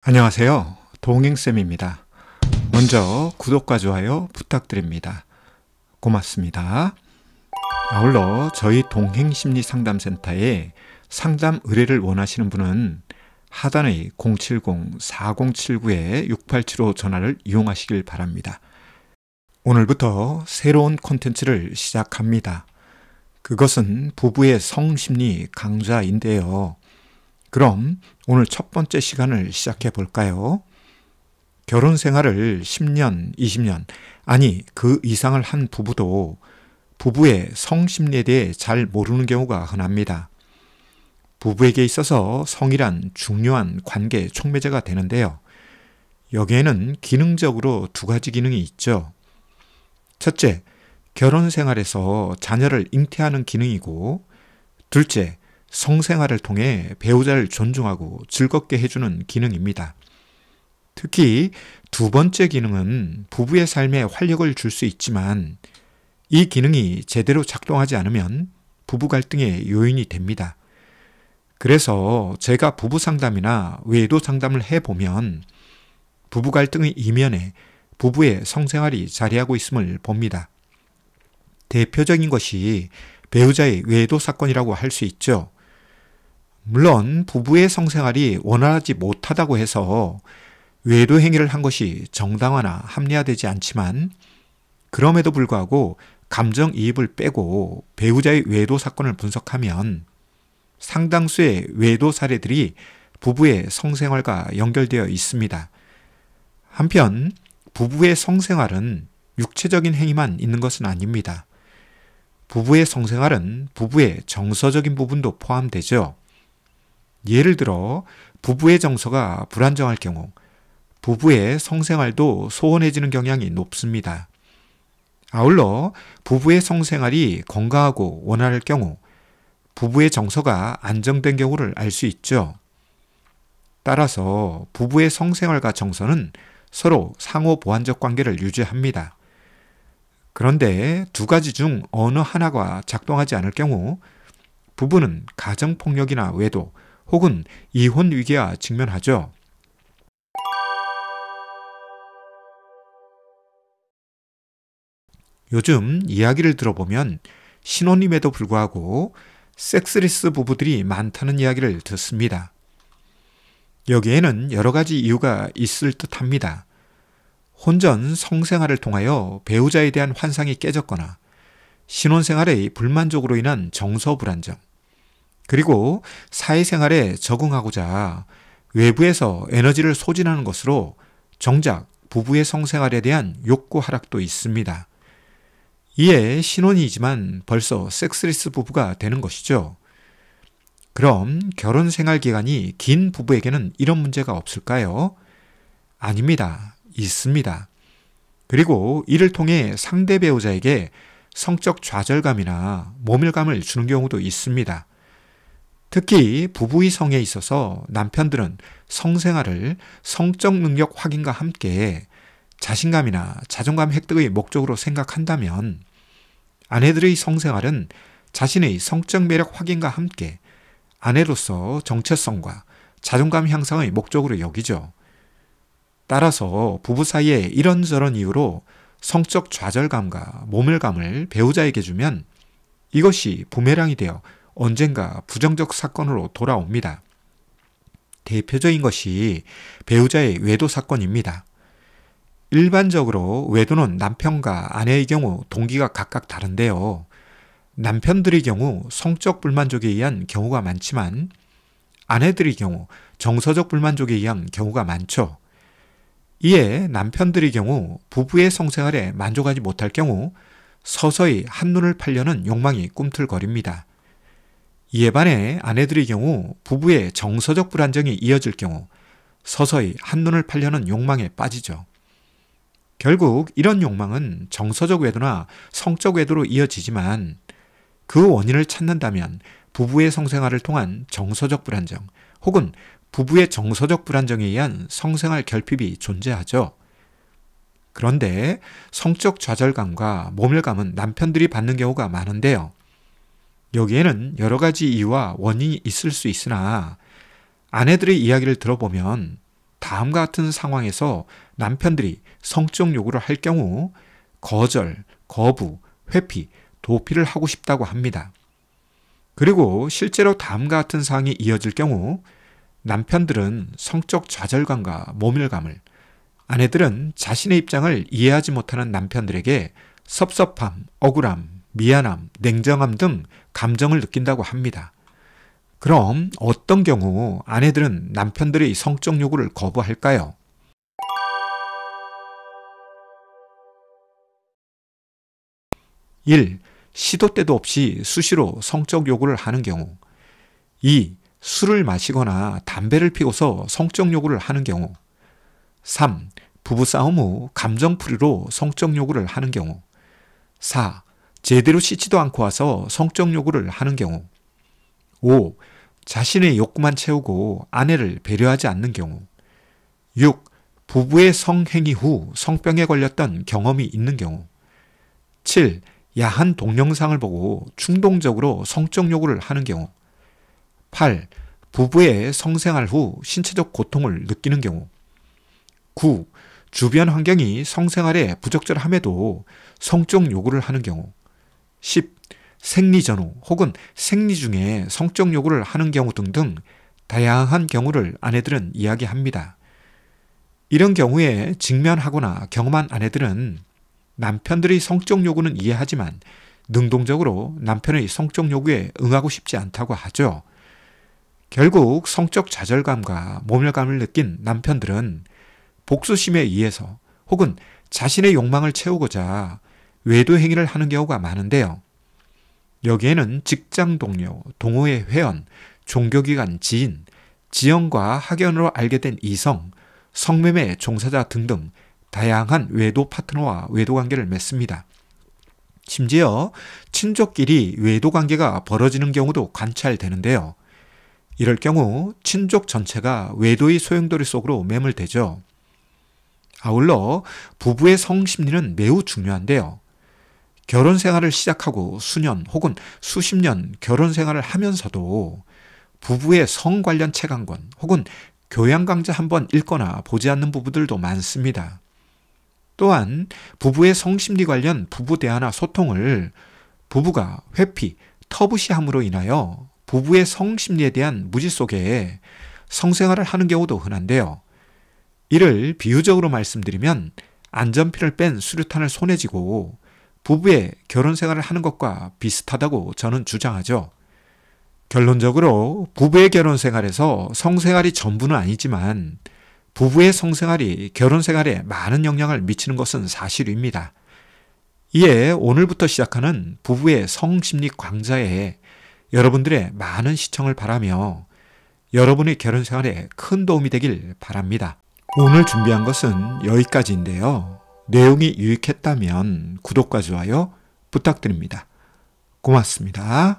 안녕하세요. 동행쌤입니다. 먼저 구독과 좋아요 부탁드립니다. 고맙습니다. 아울러 저희 동행심리상담센터에 상담 의뢰를 원하시는 분은 하단의 070-4079-6875 전화를 이용하시길 바랍니다. 오늘부터 새로운 콘텐츠를 시작합니다. 그것은 부부의 성심리 강좌인데요. 그럼 오늘 첫 번째 시간을 시작해 볼까요? 결혼 생활을 10년, 20년, 아니 그 이상을 한 부부도 부부의 성심리에 대해 잘 모르는 경우가 흔합니다. 부부에게 있어서 성이란 중요한 관계 촉매제가 되는데요. 여기에는 기능적으로 두 가지 기능이 있죠. 첫째, 결혼 생활에서 자녀를 잉태하는 기능이고, 둘째, 성생활을 통해 배우자를 존중하고 즐겁게 해주는 기능입니다. 특히 두 번째 기능은 부부의 삶에 활력을 줄 수 있지만 이 기능이 제대로 작동하지 않으면 부부 갈등의 요인이 됩니다. 그래서 제가 부부 상담이나 외도 상담을 해보면 부부 갈등의 이면에 부부의 성생활이 자리하고 있음을 봅니다. 대표적인 것이 배우자의 외도 사건이라고 할 수 있죠. 물론 부부의 성생활이 원활하지 못하다고 해서 외도 행위를 한 것이 정당화나 합리화되지 않지만 그럼에도 불구하고 감정이입을 빼고 배우자의 외도 사건을 분석하면 상당수의 외도 사례들이 부부의 성생활과 연결되어 있습니다. 한편 부부의 성생활은 육체적인 행위만 있는 것은 아닙니다. 부부의 성생활은 부부의 정서적인 부분도 포함되죠. 예를 들어 부부의 정서가 불안정할 경우 부부의 성생활도 소원해지는 경향이 높습니다. 아울러 부부의 성생활이 건강하고 원활할 경우 부부의 정서가 안정된 경우를 알 수 있죠. 따라서 부부의 성생활과 정서는 서로 상호 보완적 관계를 유지합니다. 그런데 두 가지 중 어느 하나가 작동하지 않을 경우 부부는 가정폭력이나 외도 혹은 이혼 위기와 직면하죠. 요즘 이야기를 들어보면 신혼임에도 불구하고 섹스리스 부부들이 많다는 이야기를 듣습니다. 여기에는 여러 가지 이유가 있을 듯합니다. 혼전 성생활을 통하여 배우자에 대한 환상이 깨졌거나 신혼생활의 불만족으로 인한 정서 불안정, 그리고 사회생활에 적응하고자 외부에서 에너지를 소진하는 것으로 정작 부부의 성생활에 대한 욕구 하락도 있습니다. 이에 신혼이지만 벌써 섹스리스 부부가 되는 것이죠. 그럼 결혼 생활 기간이 긴 부부에게는 이런 문제가 없을까요? 아닙니다. 있습니다. 그리고 이를 통해 상대 배우자에게 성적 좌절감이나 모멸감을 주는 경우도 있습니다. 특히 부부의 성에 있어서 남편들은 성생활을 성적 능력 확인과 함께 자신감이나 자존감 획득의 목적으로 생각한다면 아내들의 성생활은 자신의 성적 매력 확인과 함께 아내로서 정체성과 자존감 향상의 목적으로 여기죠. 따라서 부부 사이에 이런저런 이유로 성적 좌절감과 모멸감을 배우자에게 주면 이것이 부메랑이 되어 언젠가 부정적 사건으로 돌아옵니다. 대표적인 것이 배우자의 외도 사건입니다. 일반적으로 외도는 남편과 아내의 경우 동기가 각각 다른데요. 남편들의 경우 성적 불만족에 의한 경우가 많지만 아내들의 경우 정서적 불만족에 의한 경우가 많죠. 이에 남편들의 경우 부부의 성생활에 만족하지 못할 경우 서서히 한눈을 팔려는 욕망이 꿈틀거립니다. 이에 반해 아내들의 경우 부부의 정서적 불안정이 이어질 경우 서서히 한눈을 팔려는 욕망에 빠지죠. 결국 이런 욕망은 정서적 외도나 성적 외도로 이어지지만 그 원인을 찾는다면 부부의 성생활을 통한 정서적 불안정 혹은 부부의 정서적 불안정에 의한 성생활 결핍이 존재하죠. 그런데 성적 좌절감과 모멸감은 남편들이 받는 경우가 많은데요. 여기에는 여러 가지 이유와 원인이 있을 수 있으나 아내들의 이야기를 들어보면 다음과 같은 상황에서 남편들이 성적 요구를 할 경우 거절, 거부, 회피, 도피를 하고 싶다고 합니다. 그리고 실제로 다음과 같은 상황이 이어질 경우 남편들은 성적 좌절감과 모멸감을, 아내들은 자신의 입장을 이해하지 못하는 남편들에게 섭섭함, 억울함, 미안함, 냉정함 등 감정을 느낀다고 합니다. 그럼 어떤 경우 아내들은 남편들의 성적 요구를 거부할까요? 1. 시도 때도 없이 수시로 성적 요구를 하는 경우. 2. 술을 마시거나 담배를 피워서 성적 요구를 하는 경우. 3. 부부싸움 후 감정풀이로 성적 요구를 하는 경우. 4. 제대로 씻지도 않고 와서 성적 요구를 하는 경우. 5. 자신의 욕구만 채우고 아내를 배려하지 않는 경우. 6. 부부의 성행위 후 성병에 걸렸던 경험이 있는 경우. 7. 야한 동영상을 보고 충동적으로 성적 요구를 하는 경우. 8. 부부의 성생활 후 신체적 고통을 느끼는 경우. 9. 주변 환경이 성생활에 부적절함에도 성적 요구를 하는 경우. 10. 생리 전후 혹은 생리 중에 성적 요구를 하는 경우 등등 다양한 경우를 아내들은 이야기합니다. 이런 경우에 직면하거나 경험한 아내들은 남편들의 성적 요구는 이해하지만 능동적으로 남편의 성적 요구에 응하고 싶지 않다고 하죠. 결국 성적 좌절감과 모멸감을 느낀 남편들은 복수심에 의해서 혹은 자신의 욕망을 채우고자 외도 행위를 하는 경우가 많은데요. 여기에는 직장 동료, 동호회 회원, 종교기관 지인, 지연과 학연으로 알게 된 이성, 성매매 종사자 등등 다양한 외도 파트너와 외도 관계를 맺습니다. 심지어 친족끼리 외도 관계가 벌어지는 경우도 관찰되는데요. 이럴 경우 친족 전체가 외도의 소용돌이 속으로 매몰되죠. 아울러 부부의 성심리는 매우 중요한데요. 결혼 생활을 시작하고 수년 혹은 수십 년 결혼 생활을 하면서도 부부의 성 관련 책 한 권 혹은 교양 강좌 한 번 읽거나 보지 않는 부부들도 많습니다. 또한 부부의 성심리 관련 부부 대화나 소통을 부부가 회피, 터부시함으로 인하여 부부의 성심리에 대한 무지 속에 성생활을 하는 경우도 흔한데요. 이를 비유적으로 말씀드리면 안전피를 뺀 수류탄을 손에 쥐고 부부의 결혼 생활을 하는 것과 비슷하다고 저는 주장하죠. 결론적으로 부부의 결혼 생활에서 성생활이 전부는 아니지만 부부의 성생활이 결혼 생활에 많은 영향을 미치는 것은 사실입니다. 이에 오늘부터 시작하는 부부의 성심리 강좌에 여러분들의 많은 시청을 바라며 여러분의 결혼 생활에 큰 도움이 되길 바랍니다. 오늘 준비한 것은 여기까지인데요. 내용이 유익했다면 구독과 좋아요 부탁드립니다. 고맙습니다.